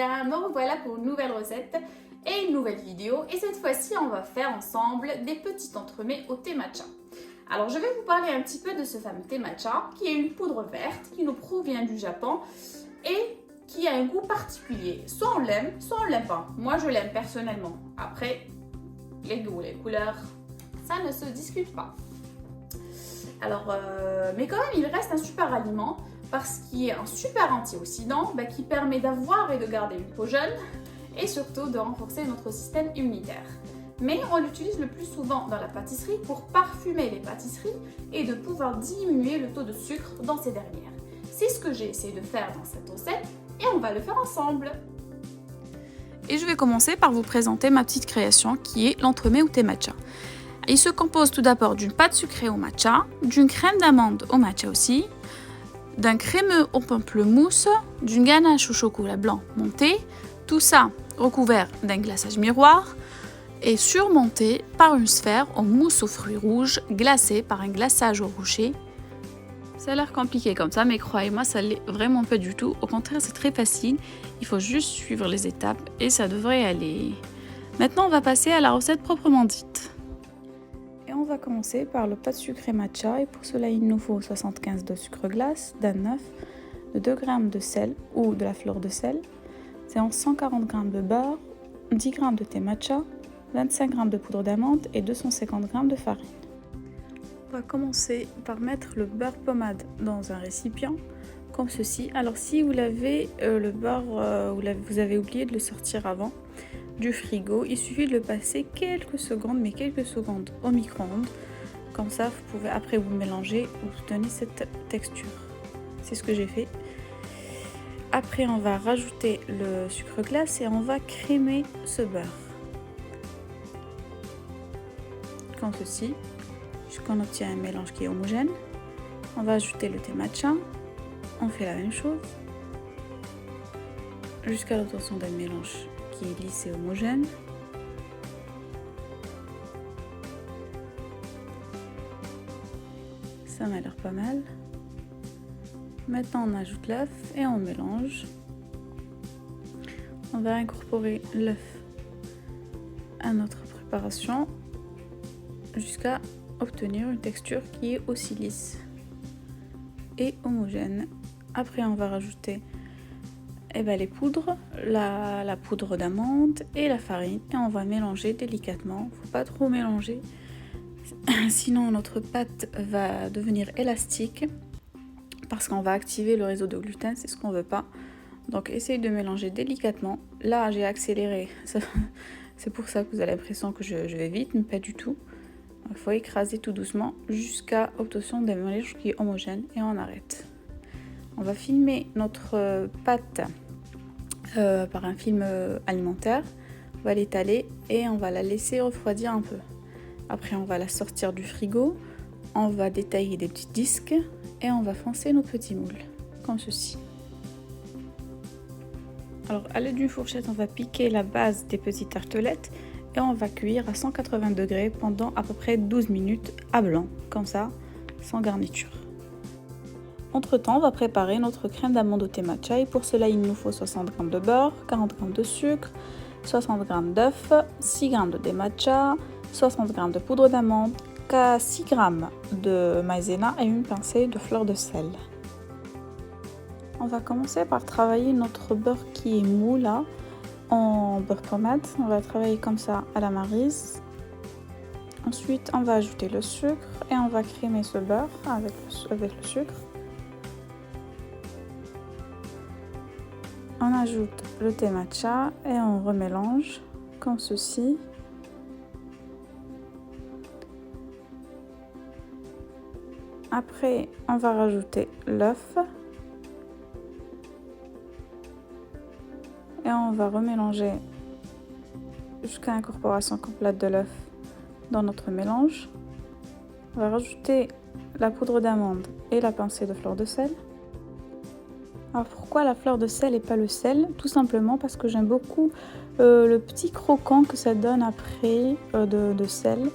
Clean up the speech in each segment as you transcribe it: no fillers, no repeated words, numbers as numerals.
bien, me revoilà pour une nouvelle recette et une nouvelle vidéo. Et cette fois-ci, on va faire ensemble des petits entremets au thé matcha. Alors, je vais vous parler un petit peu de ce fameux thé matcha, qui est une poudre verte qui nous provient du Japon et qui a un goût particulier. Soit on l'aime, soit on l'aime pas. Moi, je l'aime personnellement. Après, les goûts, les couleurs, ça ne se discute pas. Alors, mais quand même, il reste un super aliment parce qu'il est un super antioxydant qui permet d'avoir et de garder une peau jeune et surtout de renforcer notre système immunitaire. Mais on l'utilise le plus souvent dans la pâtisserie pour parfumer les pâtisseries et de pouvoir diminuer le taux de sucre dans ces dernières. C'est ce que j'ai essayé de faire dans cette recette et on va le faire ensemble. Et je vais commencer par vous présenter ma petite création qui est l'entremets au thé matcha. Il se compose tout d'abord d'une pâte sucrée au matcha, d'une crème d'amande au matcha aussi, d'un crémeux au pamplemousse, d'une ganache au chocolat blanc monté, tout ça recouvert d'un glaçage miroir et surmonté par une sphère en mousse aux fruits rouges glacée par un glaçage au rocher. Ça a l'air compliqué comme ça, mais croyez-moi, ça l'est vraiment pas du tout. Au contraire, c'est très facile. Il faut juste suivre les étapes et ça devrait aller. Maintenant, on va passer à la recette proprement dite. Et on va commencer par le pâte sucré matcha. Et pour cela, il nous faut 75 de sucre glace, d'un œuf, de 2 g de sel ou de la fleur de sel, 140 g de beurre, 10 g de thé matcha, 25 g de poudre d'amande et 250 g de farine. On va commencer par mettre le beurre pommade dans un récipient, comme ceci. Alors si vous l'avez, le beurre, vous avez oublié de le sortir avant du frigo, il suffit de le passer quelques secondes au micro-ondes. Comme ça, vous pouvez après vous mélanger, vous donner cette texture. C'est ce que j'ai fait. Après, on va rajouter le sucre glace et on va crémer ce beurre. Comme ceci. Jusqu'on obtient un mélange qui est homogène. On va ajouter le thé matcha. On fait la même chose jusqu'à l'obtention d'un mélange qui est lisse et homogène. Ça m'a l'air pas mal. Maintenant, on ajoute l'œuf et on mélange. On va incorporer l'œuf à notre préparation jusqu'à obtenir une texture qui est aussi lisse et homogène. Après, on va rajouter les poudres, la poudre d'amande et la farine et on va mélanger délicatement. Faut pas trop mélanger, sinon notre pâte va devenir élastique parce qu'on va activer le réseau de gluten, c'est ce qu'on veut pas. Donc essayez de mélanger délicatement. Là, j'ai accéléré, c'est pour ça que vous avez l'impression que je vais vite, mais pas du tout. Il faut écraser tout doucement jusqu'à l'obtention d'un mélange qui est homogène et on arrête. On va filmer notre pâte par un film alimentaire. On va l'étaler et on va la laisser refroidir un peu. Après, on va la sortir du frigo. On va détailler des petits disques et on va foncer nos petits moules, comme ceci. Alors, à l'aide d'une fourchette, on va piquer la base des petites tartelettes et on va cuire à 180 degrés pendant à peu près 12 minutes à blanc, comme ça, sans garniture. Entre temps, on va préparer notre crème d'amande au thé matcha et pour cela, il nous faut 60 g de beurre, 40 g de sucre, 60 g d'œuf, 6 g de thé matcha, 60 g de poudre d'amande, 6 g de maïzena et une pincée de fleur de sel. On va commencer par travailler notre beurre qui est mou là, en beurre pommade. On va travailler comme ça à la maryse. Ensuite, on va ajouter le sucre et on va crémer ce beurre avec le sucre. On ajoute le thé matcha et on remélange comme ceci. Après, on va rajouter l'œuf. Et on va remélanger jusqu'à l'incorporation complète de l'œuf dans notre mélange. On va rajouter la poudre d'amande et la pincée de fleur de sel. Alors pourquoi la fleur de sel et pas le sel? Tout simplement parce que j'aime beaucoup le petit croquant que ça donne après de sel.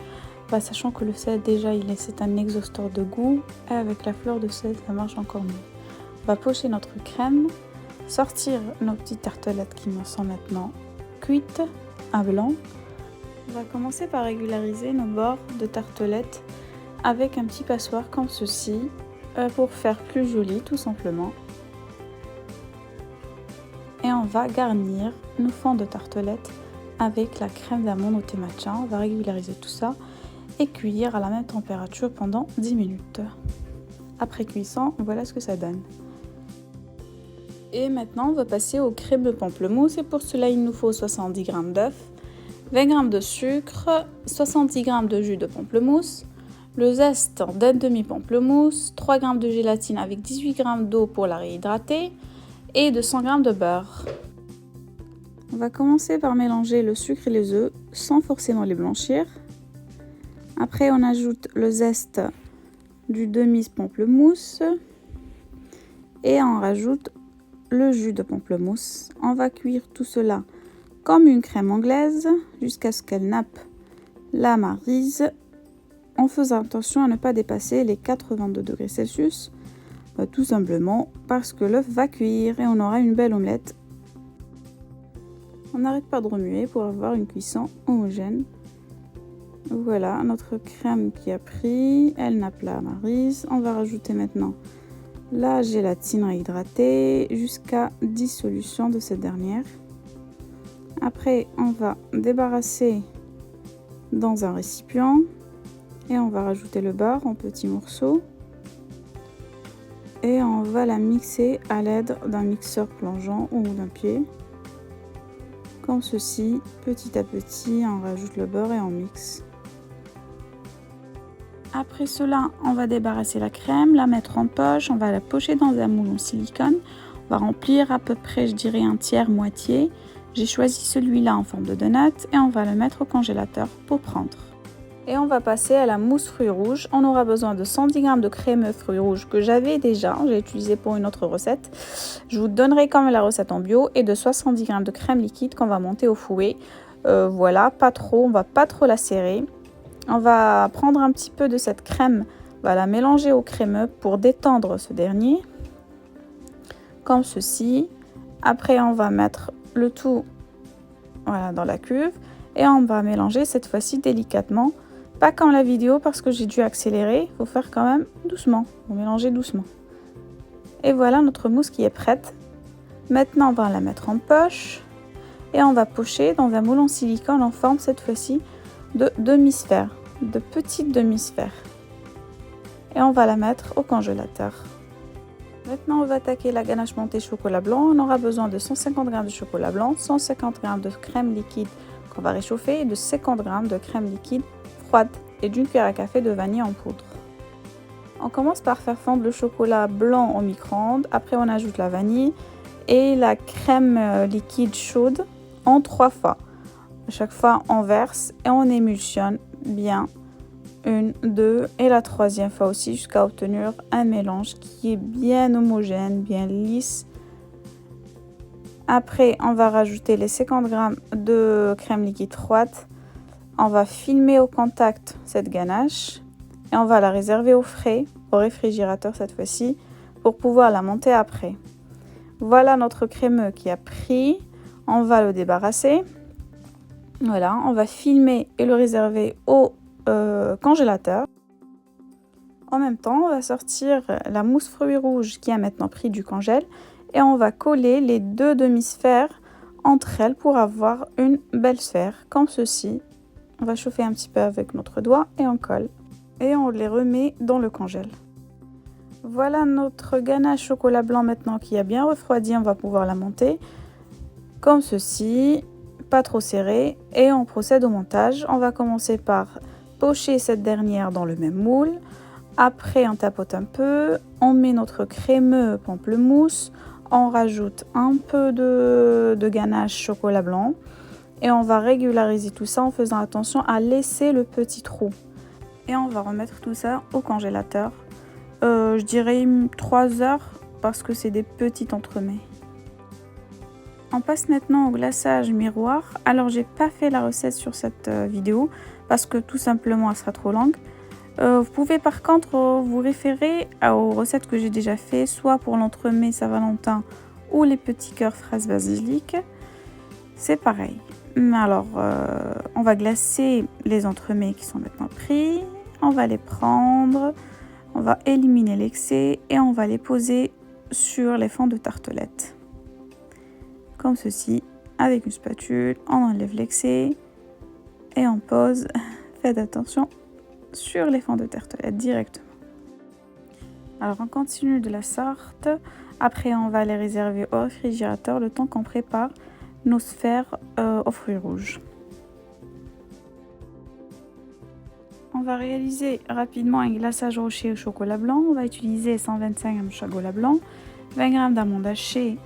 Sachant que le sel déjà c'est un exhausteur de goût et avec la fleur de sel ça marche encore mieux. On va pocher notre crème sortir nos petites tartelettes qui me sont maintenant cuites à blanc. On va commencer par régulariser nos bords de tartelettes avec un petit passoire comme ceci pour faire plus joli tout simplement. Et on va garnir nos fonds de tartelettes avec la crème d'amande au thé matcha. On va régulariser tout ça et cuire à la même température pendant 10 minutes. Après cuisson, voilà ce que ça donne. Et maintenant, on va passer au crème pamplemousse et pour cela, il nous faut 70 g d'œufs, 20 g de sucre, 70 g de jus de pamplemousse, le zeste d'un demi-pamplemousse, 3 g de gélatine avec 18 g d'eau pour la réhydrater et de 100 g de beurre. On va commencer par mélanger le sucre et les œufs sans forcément les blanchir. Après, on ajoute le zeste du demi-pamplemousse et on rajoute le jus de pamplemousse. On va cuire tout cela comme une crème anglaise jusqu'à ce qu'elle nappe la maryse en faisant attention à ne pas dépasser les 82 degrés Celsius, tout simplement parce que l'œuf va cuire et on aura une belle omelette. On n'arrête pas de remuer pour avoir une cuisson homogène. Voilà notre crème qui a pris, elle nappe la maryse. On va rajouter maintenant la gélatine réhydratée jusqu'à dissolution de cette dernière. Après, on va débarrasser dans un récipient et on va rajouter le beurre en petits morceaux et on va la mixer à l'aide d'un mixeur plongeant ou d'un pied. Comme ceci, petit à petit, on rajoute le beurre et on mixe. Après cela, on va débarrasser la crème, la mettre en poche, on va la pocher dans un moule en silicone. On va remplir à peu près, je dirais, un tiers moitié. J'ai choisi celui-là en forme de donut et on va le mettre au congélateur pour prendre. Et on va passer à la mousse fruits rouges. On aura besoin de 110 g de crème fruits rouges que j'avais déjà, j'ai utilisé pour une autre recette. Je vous donnerai quand même la recette en bio et de 70 g de crème liquide qu'on va monter au fouet. Voilà, pas trop, on va pas trop la serrer. On va prendre un petit peu de cette crème, on va la mélanger au crémeux pour détendre ce dernier, comme ceci. Après, on va mettre le tout voilà, dans la cuve et on va mélanger cette fois-ci délicatement. Pas comme la vidéo parce que j'ai dû accélérer, il faut faire quand même doucement, on va mélanger doucement. Et voilà notre mousse qui est prête. Maintenant, on va la mettre en poche et on va pocher dans un moule en silicone en forme cette fois-ci de demi-sphère, de petites demi-sphères. Et on va la mettre au congélateur. Maintenant, on va attaquer la ganache montée chocolat blanc. On aura besoin de 150 g de chocolat blanc, 150 g de crème liquide qu'on va réchauffer et de 50 g de crème liquide froide et d'une cuillère à café de vanille en poudre. On commence par faire fondre le chocolat blanc au micro-ondes. Après, on ajoute la vanille et la crème liquide chaude en 3 fois. À chaque fois, on verse et on émulsionne bien. 1, 2 et la troisième fois aussi jusqu'à obtenir un mélange qui est bien homogène, bien lisse. Après, on va rajouter les 50 g de crème liquide froide. On va filmer au contact cette ganache et on va la réserver au frais, au réfrigérateur cette fois-ci, pour pouvoir la monter après. Voilà notre crémeux qui a pris. On va le débarrasser. Voilà, on va filmer et le réserver au congélateur. En même temps, on va sortir la mousse fruits rouges qui a maintenant pris du congèle et on va coller les deux demi-sphères entre elles pour avoir une belle sphère comme ceci. On va chauffer un petit peu avec notre doigt et on colle et on les remet dans le congèle. Voilà notre ganache chocolat blanc maintenant qui a bien refroidi, on va pouvoir la monter comme ceci, pas trop serré, et on procède au montage. On va commencer par pocher cette dernière dans le même moule. Après, on tapote un peu, on met notre crémeux pamplemousse, on rajoute un peu de ganache chocolat blanc et on va régulariser tout ça en faisant attention à laisser le petit trou. Et on va remettre tout ça au congélateur, je dirais 3 heures parce que c'est des petits entremets. On passe maintenant au glaçage miroir. Alors j'ai pas fait la recette sur cette vidéo parce que tout simplement elle sera trop longue. Vous pouvez par contre vous référer aux recettes que j'ai déjà fait, soit pour l'entremets Saint-Valentin ou les petits cœurs fraises basilic, c'est pareil. Alors, on va glacer les entremets qui sont maintenant pris. On va les prendre, on va éliminer l'excès et on va les poser sur les fonds de tartelette. Comme ceci, avec une spatule, on enlève l'excès et on pose, faites attention, sur les fonds de tartelette directement. Alors on continue de la sorte, après on va les réserver au réfrigérateur le temps qu'on prépare nos sphères aux fruits rouges. On va réaliser rapidement un glaçage rocher au chocolat blanc. On va utiliser 125 g de chocolat blanc, 20 g d'amandes hachées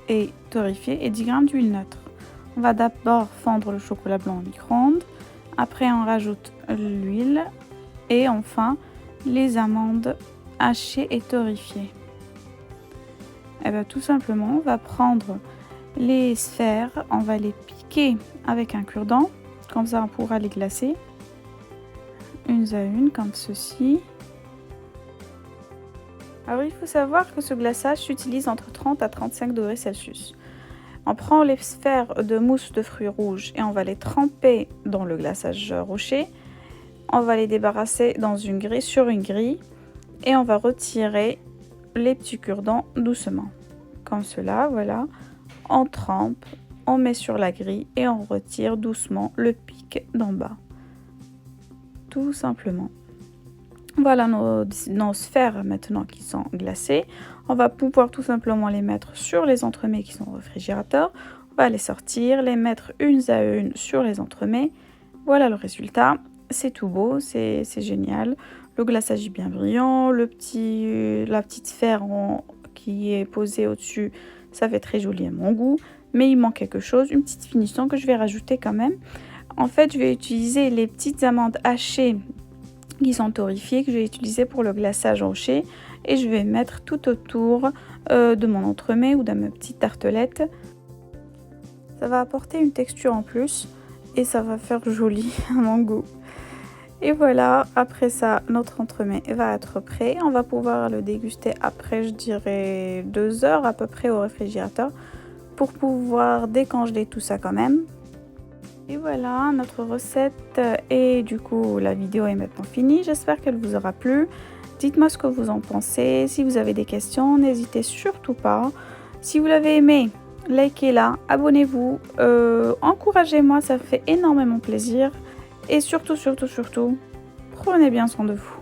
et torréfiées et 10 g d'huile neutre. On va d'abord fondre le chocolat blanc au micro-ondes. Après, on rajoute l'huile et enfin les amandes hachées et torréfiées. Et bien, tout simplement, on va prendre les sphères, on va les piquer avec un cure-dent. Comme ça, on pourra les glacer. Une à une comme ceci. Alors il faut savoir que ce glaçage s'utilise entre 30 à 35 degrés Celsius. On prend les sphères de mousse de fruits rouges et on va les tremper dans le glaçage rocher. On va les débarrasser dans une grille, sur une grille et on va retirer les petits cure-dents doucement. Comme cela, voilà. On trempe, on met sur la grille et on retire doucement le pic d'en bas. Tout simplement. Voilà nos sphères maintenant qui sont glacées. On va pouvoir tout simplement les mettre sur les entremets qui sont au réfrigérateur. On va les sortir, les mettre une à une sur les entremets. Voilà le résultat. C'est tout beau, c'est génial. Le glaçage est bien brillant. La petite sphère qui est posée au-dessus, ça fait très joli à mon goût. Mais il manque quelque chose, une petite finition que je vais rajouter quand même. En fait, je vais utiliser les petites amandes hachées qui sont torréfiées que je vais utiliser pour le glaçage rocher et je vais mettre tout autour de mon entremets ou de ma petite tartelette. Ça va apporter une texture en plus et ça va faire joli à mon goût. Et voilà, après ça, notre entremets va être prêt. On va pouvoir le déguster après, je dirais 2 heures à peu près au réfrigérateur pour pouvoir décongeler tout ça quand même. Et voilà, notre recette et du coup la vidéo est maintenant finie. J'espère qu'elle vous aura plu. Dites-moi ce que vous en pensez. Si vous avez des questions, n'hésitez surtout pas. Si vous l'avez aimé, likez-la, abonnez-vous, encouragez-moi, ça fait énormément plaisir. Et surtout, prenez bien soin de vous.